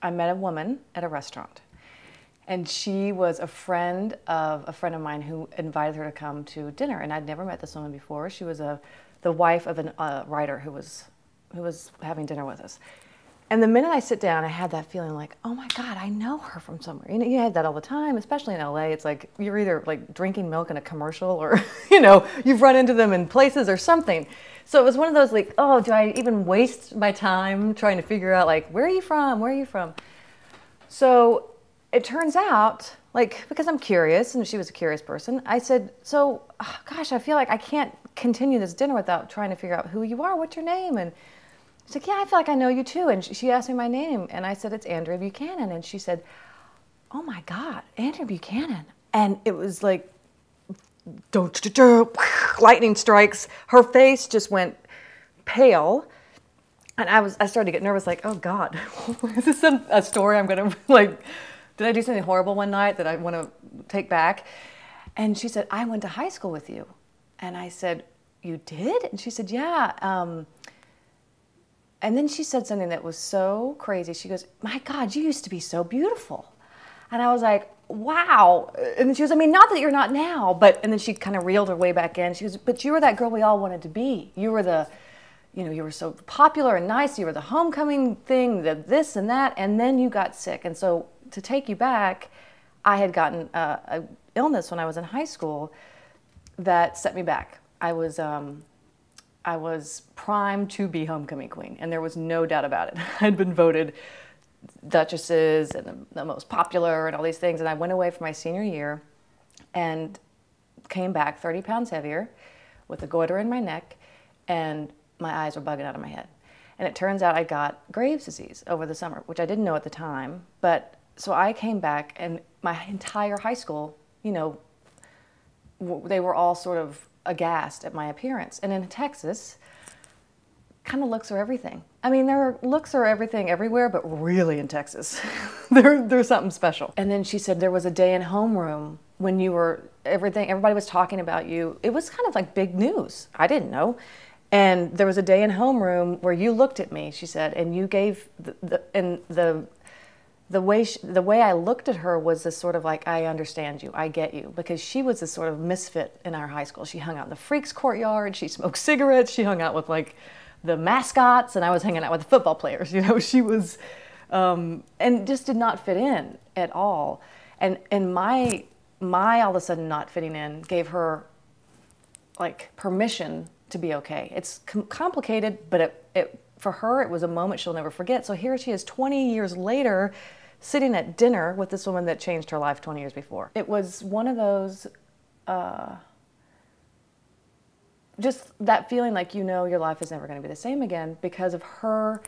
I met a woman at a restaurant. And she was a friend of mine who invited her to come to dinner. And I'd never met this woman before. She was the wife of a writer who was having dinner with us. And the minute I sit down, I had that feeling like, oh my God, I know her from somewhere. You know, you have that all the time, especially in LA. It's like you're either like drinking milk in a commercial or, you know, you've run into them in places or something. So it was one of those like, oh, do I even waste my time trying to figure out like, where are you from? Where are you from? So it turns out, like, because I'm curious, and she was a curious person, I said, so, oh, gosh, I feel like I can't continue this dinner without trying to figure out who you are, what's your name? And she's like, yeah, I feel like I know you too. And she asked me my name, and I said, it's Andrea Buchanan. And she said, oh my God, Andrea Buchanan. And it was like, lightning strikes. Her face just went pale. And I started to get nervous, like, oh God, is this a story I'm gonna, like, did I do something horrible one night that I want to take back? And she said, I went to high school with you. And I said, you did? And she said, yeah. And then she said something that was so crazy. She goes, my God, you used to be so beautiful. And I was like, wow. And she goes, I mean, not that you're not now, but, and then she kind of reeled her way back in. She goes, but you were that girl we all wanted to be. You were the, you know, you were so popular and nice. You were the homecoming thing, the this and that, and then you got sick. And so to take you back, I had gotten an illness when I was in high school that set me back. I was primed to be homecoming queen, and there was no doubt about it. I'd been voted duchesses and the most popular and all these things, and I went away for my senior year and came back 30 pounds heavier with a goiter in my neck, and my eyes were bugging out of my head. And it turns out I got Graves' disease over the summer, which I didn't know at the time, but so I came back, and my entire high school, you know, they were all sort of aghast at my appearance. And in Texas, kind of looks are everything. I mean, looks are everything everywhere, but really in Texas, there's something special. And then she said there was a day in homeroom when you were everybody was talking about you. It was kind of like big news. I didn't know. And there was a day in homeroom where you looked at me, she said, and you gave the way I looked at her was this sort of like, I understand you, I get you, because she was this sort of misfit in our high school. She hung out in the freaks courtyard, she smoked cigarettes, she hung out with like the mascots, and I was hanging out with the football players. You know, she was, and just did not fit in at all. And my all of a sudden not fitting in gave her like permission to be okay. It's complicated, but for her, it was a moment she'll never forget. So here she is 20 years later, sitting at dinner with this woman that changed her life 20 years before. It was one of those, just that feeling like, you know, your life is never going to be the same again because of her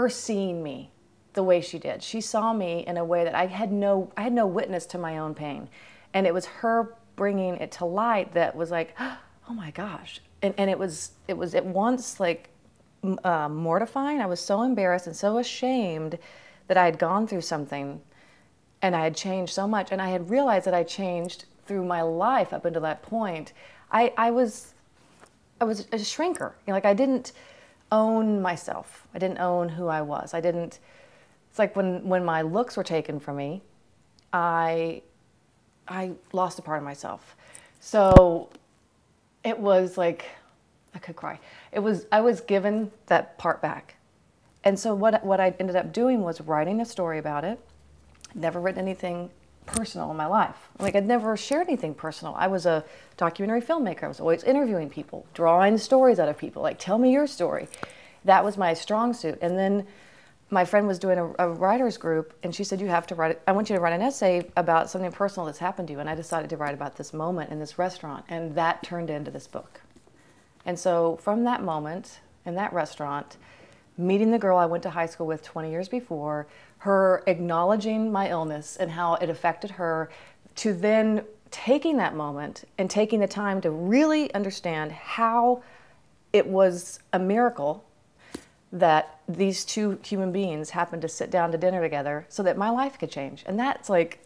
seeing me the way she did. She saw me in a way that I had no witness to my own pain. And it was her bringing it to light that was like, oh my gosh. And it was at once like mortifying. I was so embarrassed and so ashamed that I had gone through something and I had changed so much. And I had realized that I changed through my life up until that point. I was a shrinker. You know, like I didn't own myself. I didn't own who I was. It's like when my looks were taken from me, I lost a part of myself. So it was like, I could cry. I was given that part back. And so what I ended up doing was writing a story about it. Never written anything personal in my life. Like I'd never shared anything personal. I was a documentary filmmaker. I was always interviewing people, drawing stories out of people, like tell me your story. That was my strong suit. And then my friend was doing a writer's group, and she said, I want you to write an essay about something personal that's happened to you. And I decided to write about this moment in this restaurant, and that turned into this book. And so from that moment in that restaurant, meeting the girl I went to high school with 20 years before, her acknowledging my illness and how it affected her, to then taking that moment and taking the time to really understand how it was a miracle that these two human beings happened to sit down to dinner together so that my life could change. And that's like,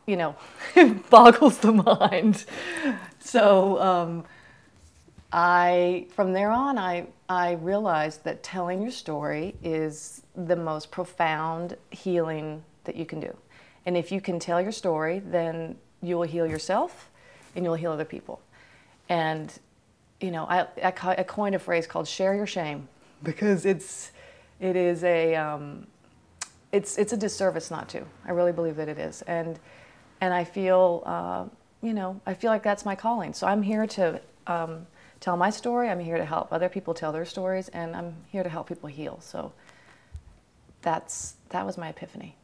you know, it boggles the mind. So From there on, I realized that telling your story is the most profound healing that you can do. And if you can tell your story, then you will heal yourself and you'll heal other people. And, you know, I coined a phrase called share your shame, because it's a disservice not to. I really believe that it is. And I feel, you know, I feel like that's my calling. So I'm here to tell my story. I'm here to help other people tell their stories, and I'm here to help people heal. So that was my epiphany.